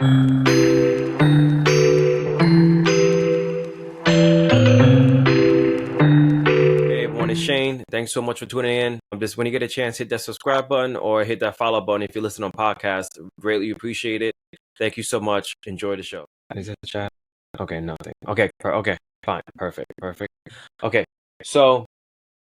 Hey everyone, it's Shane. Thanks so much for tuning in. Just when you get a chance, hit that subscribe button or hit that follow button if you listen on podcast. Greatly appreciate it. Thank you so much. Enjoy the show. Is that the chat? Okay, nothing. Okay, okay, fine, perfect. Okay, so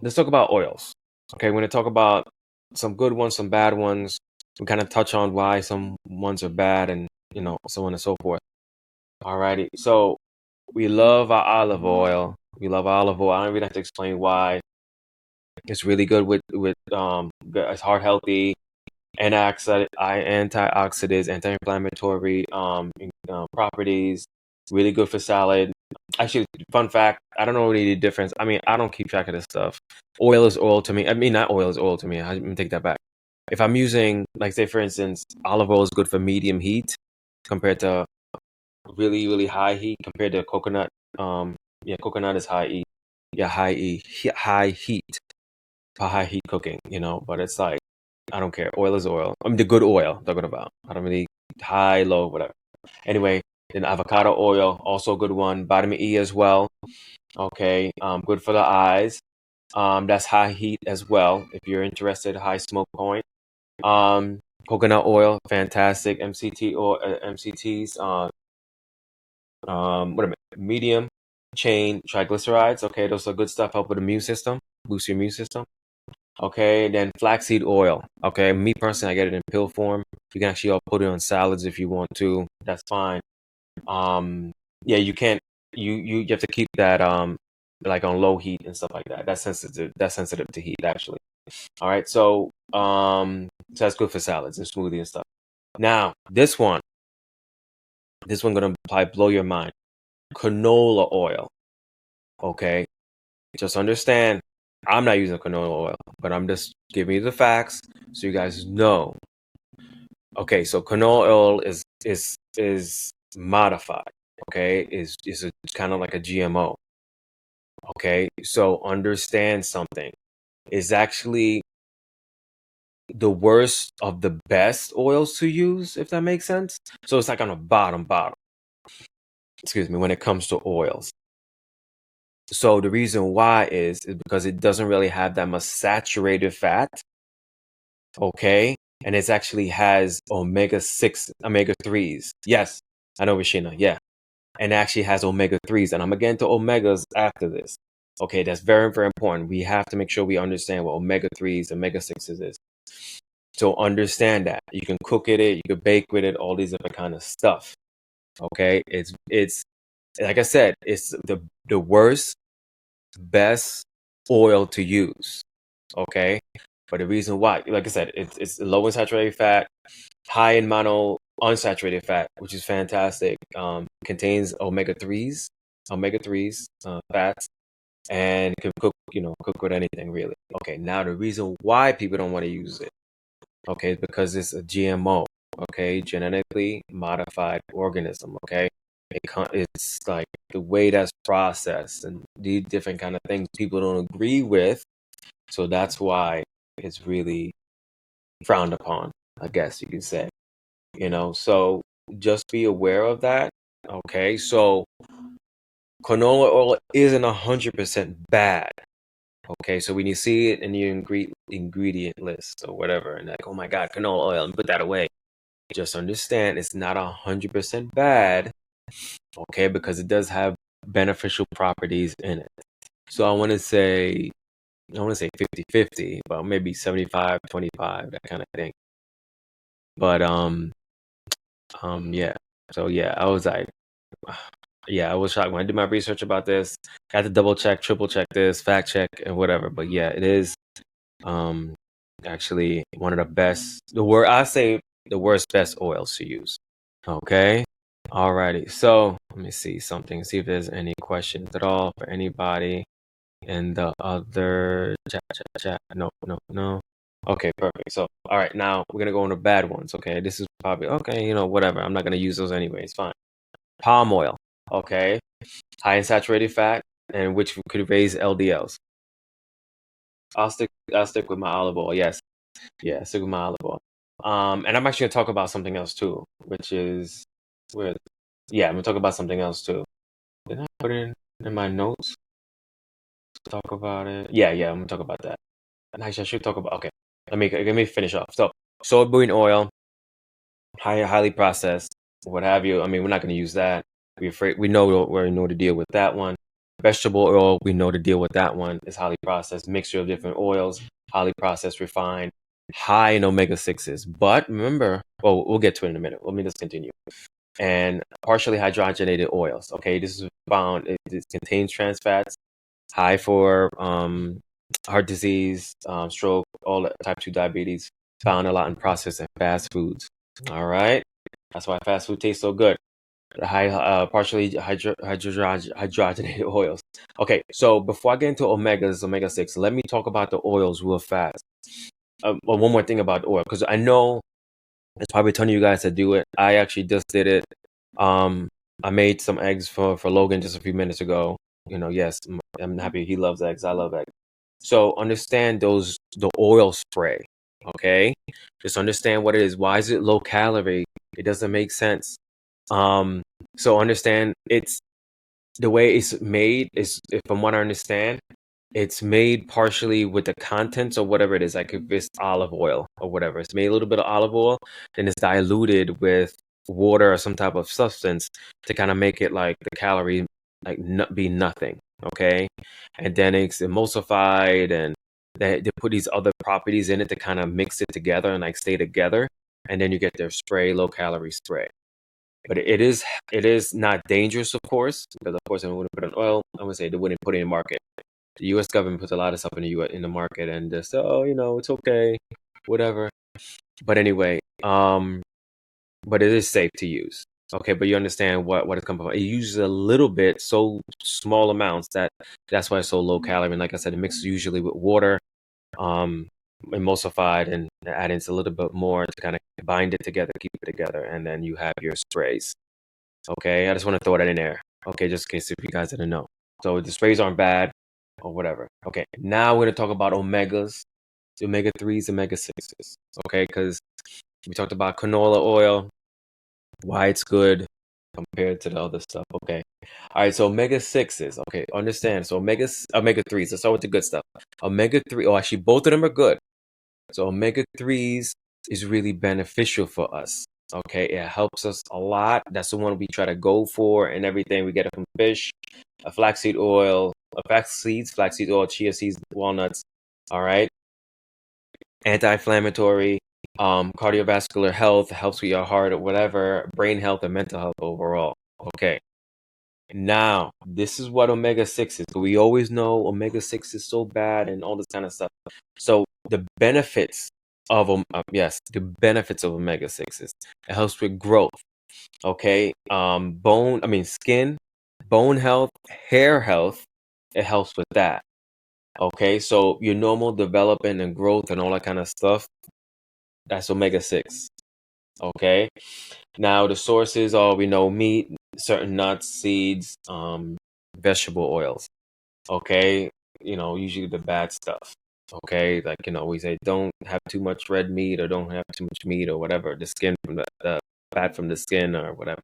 let's talk about oils. Okay, we're gonna talk about some good ones, some bad ones. We kind of touch on why some ones are bad, and so on and so forth. Alrighty, so we love our olive oil. We love olive oil. I don't even have to explain why. It's really good it's heart healthy, antioxidants, anti-inflammatory properties. Really good for salad. Actually, fun fact, I don't know really the difference. I mean, I don't keep track of this stuff. Oil is oil to me. I mean, not oil is oil to me. I'm gonna take that back. If I'm using, like, say for instance, olive oil is good for medium heat compared to really, really high heat compared to coconut. Yeah, coconut is high heat. Yeah, high heat for high heat cooking, but it's like, I don't care. Oil is oil. I mean, the good oil, talking about. I don't really high, low, whatever. Anyway, then avocado oil, also a good one. Vitamin E as well. Okay, good for the eyes. That's high heat as well. If you're interested, high smoke point. Coconut oil, fantastic. MCT or MCTs. What am I? Medium chain triglycerides. Okay, those are good stuff. Help with the immune system, boost your immune system. Okay, then flaxseed oil. Okay, me personally, I get it in pill form. You can actually put it on salads if you want to. That's fine. Yeah, you can't. You have to keep that like on low heat and stuff like that. That's sensitive. That's sensitive to heat actually. All right, so that's good for salads and smoothie and stuff. Now this one gonna probably blow your mind. Canola oil. Okay, just understand. I'm not using canola oil, but I'm just giving you the facts so you guys know. Okay, so canola oil is modified. Okay, is kind of like a GMO. Okay, so understand something. Is actually the worst of the best oils to use, if that makes sense. So it's like on a bottom. Excuse me, when it comes to oils. So the reason why is because it doesn't really have that much saturated fat. Okay, and it actually has omega-6, omega-3s. Yes, I know, Rashina. Yeah, and it actually has omega-3s, and I'm gonna get into omegas after this. Okay, that's very, very important. We have to make sure we understand what omega-3s, omega-6s is. So understand that you can cook it, you can bake with it, all these different kind of stuff. Okay, it's like I said, it's the worst, best oil to use. Okay, but the reason why, like I said, it's low in saturated fat, high in unsaturated fat, which is fantastic. Contains omega-3s, fats, and can cook with anything really. Okay, now the reason why people don't want to use it, okay, is because it's a GMO, okay, genetically modified organism, okay. It's like the way that's processed and these different kind of things people don't agree with, so that's why it's really frowned upon, I guess you can say. So just be aware of that. Okay, so canola oil isn't 100% bad. Okay, so when you see it in your ingredient list or whatever, and like, oh my God, canola oil, and put that away. Just understand it's not 100% bad. Okay, because it does have beneficial properties in it. So I want to say 50-50, but maybe 75-25, that kind of thing. But yeah. So yeah, I was like, yeah, I was shocked when I did my research about this. I had to double check, triple check this, fact check, and whatever. But yeah, it is um actually one of the best. I say the worst best oils to use. Okay. Alrighty. So let me see something. See if there's any questions at all for anybody in the other chat. No, no, no. Okay, perfect. So, all right, now we're gonna go on the bad ones. Okay, this is probably okay. Whatever. I'm not gonna use those anyway. It's fine. Palm oil. Okay, high in saturated fat, and which could raise LDLs. I'll stick with my olive oil. Yes, yeah, stick with my olive oil. And I'm actually gonna talk about something else too, which is Where? Yeah, I'm gonna talk about something else too. Did I put it in my notes to talk about it? Yeah, I'm gonna talk about that. And actually, I should talk about. Okay, let me finish off. So, soybean oil, highly processed, what have you. I mean, we're not gonna use that. We know to deal with that one. Vegetable oil, we know to deal with that one. It's highly processed, mixture of different oils, highly processed, refined, high in omega-6s. But remember, well, we'll get to it in a minute. Let me just continue. And partially hydrogenated oils. Okay, this is found. It contains trans fats, high for heart disease, stroke, all that, type 2 diabetes. Found a lot in processed and fast foods. All right, that's why fast food tastes so good. Partially hydrogenated oils. Okay, so before I get into omega-6, let me talk about the oils real fast. Well, one more thing about oil, because I know it's probably telling you guys to do it. I actually just did it. I made some eggs for Logan just a few minutes ago. Yes, I'm happy he loves eggs. I love eggs. So understand the oil spray. Okay, just understand what it is. Why is it low calorie? It doesn't make sense. So understand it's the way it's made is, if from what I understand, it's made partially with the contents or whatever it is. Like if it's olive oil or whatever, it's made a little bit of olive oil, then it's diluted with water or some type of substance to kind of make it like the calorie like be nothing. Okay, and then it's emulsified and they put these other properties in it to kind of mix it together and like stay together, and then you get their low calorie spray. But it is not dangerous, of course, because of course they wouldn't put an oil. I would say they wouldn't put it in the market. The U.S. government puts a lot of stuff in the market, and just it's okay, whatever. But anyway, but it is safe to use. Okay, but you understand what it's coming from. It uses a little bit, so small amounts that's why it's so low calorie. And like I said, it mixes usually with water, emulsified, and add in a little bit more to kind of bind it together, keep it together, and then you have your sprays. Okay, I just want to throw that in there. Okay, just in case if you guys didn't know. So the sprays aren't bad or whatever. Okay, now we're gonna talk about omegas, the omega-3s, omega-6s. Okay, because we talked about canola oil, why it's good compared to the other stuff. Okay, all right. So omega-6s. Okay, understand. So omega-3s. Let's start with the good stuff. Omega-3. Oh, actually, both of them are good. So omega-3s is really beneficial for us. Okay, it helps us a lot. That's the one we try to go for and everything. We get it from fish, flaxseed oil, flaxseed oil, chia seeds, walnuts. All right, anti-inflammatory, cardiovascular health, helps with your heart or whatever, brain health and mental health overall. Okay. Now, this is what omega-6 is. We always know omega-6 is so bad and all this kind of stuff. So the benefits of the benefits of omega-6 is it helps with growth. Okay, skin, bone health, hair health. It helps with that. Okay, so your normal development and growth and all that kind of stuff. That's omega-6. Okay, now the sources are, we know, meat, certain nuts, seeds, vegetable oils. Okay, usually the bad stuff. Okay, like we say don't have too much red meat or don't have too much meat or whatever. The skin from the fat from the skin or whatever,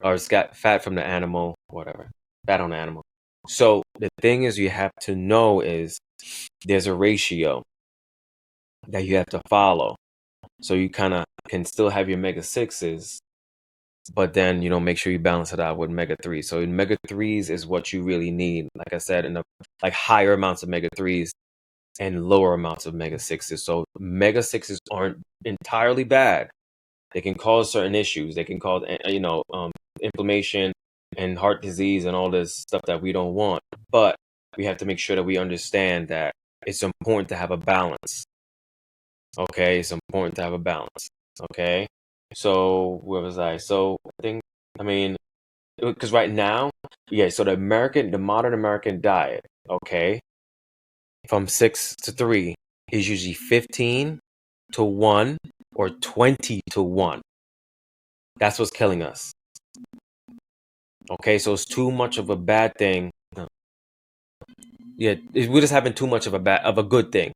or it's got fat from the animal, whatever, fat on the animal. So the thing is, you have to know is there's a ratio that you have to follow. So you kind of can still have your omega-6s, but then make sure you balance it out with omega-3. So omega-3s is what you really need. Like I said, in like higher amounts of omega-3s and lower amounts of omega-6s. So omega-6s aren't entirely bad. They can cause certain issues. They can cause inflammation and heart disease and all this stuff that we don't want. But we have to make sure that we understand that it's important to have a balance. Okay, it's important to have a balance. Okay, so where was I? So because right now, so the modern American diet, okay, from 6 to 3 is usually 15 to 1 or 20 to 1. That's what's killing us. Okay, so it's too much of a bad thing. Yeah, we're just having too much of a good thing.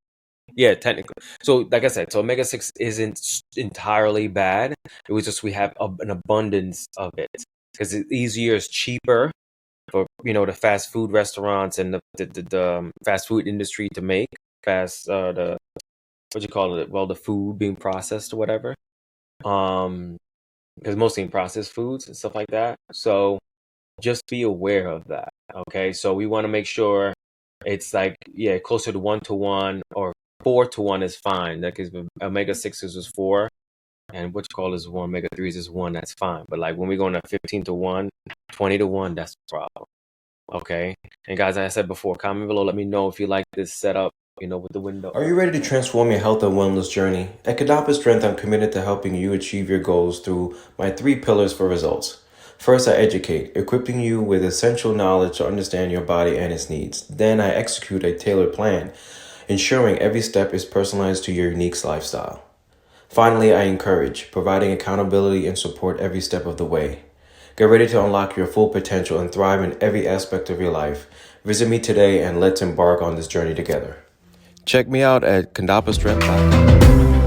Yeah, technically. So, like I said, so omega-6 isn't entirely bad. It was just we have an abundance of it because it's easier, it's cheaper for the fast food restaurants and the fast food industry to make the what you call it? Well, the food being processed or whatever. Um, because mostly in processed foods and stuff like that. So just be aware of that. Okay, so we want to make sure it's like closer to 1 to 1 or 4 to 1 is fine. Like omega-6s is 4, and what you call is 1, omega-3s is 1. That's fine. But like when we go into 15 to 1, 20 to 1, that's the problem. Okay, and guys, like I said before, comment below. Let me know if you like this setup. With the window. Are you ready to transform your health and wellness journey? At Condappa Strength, I'm committed to helping you achieve your goals through my 3 pillars for results. First, I educate, equipping you with essential knowledge to understand your body and its needs. Then I execute a tailored plan, ensuring every step is personalized to your unique lifestyle. Finally, I encourage, providing accountability and support every step of the way. Get ready to unlock your full potential and thrive in every aspect of your life. Visit me today and let's embark on this journey together. Check me out at condappastrength.com.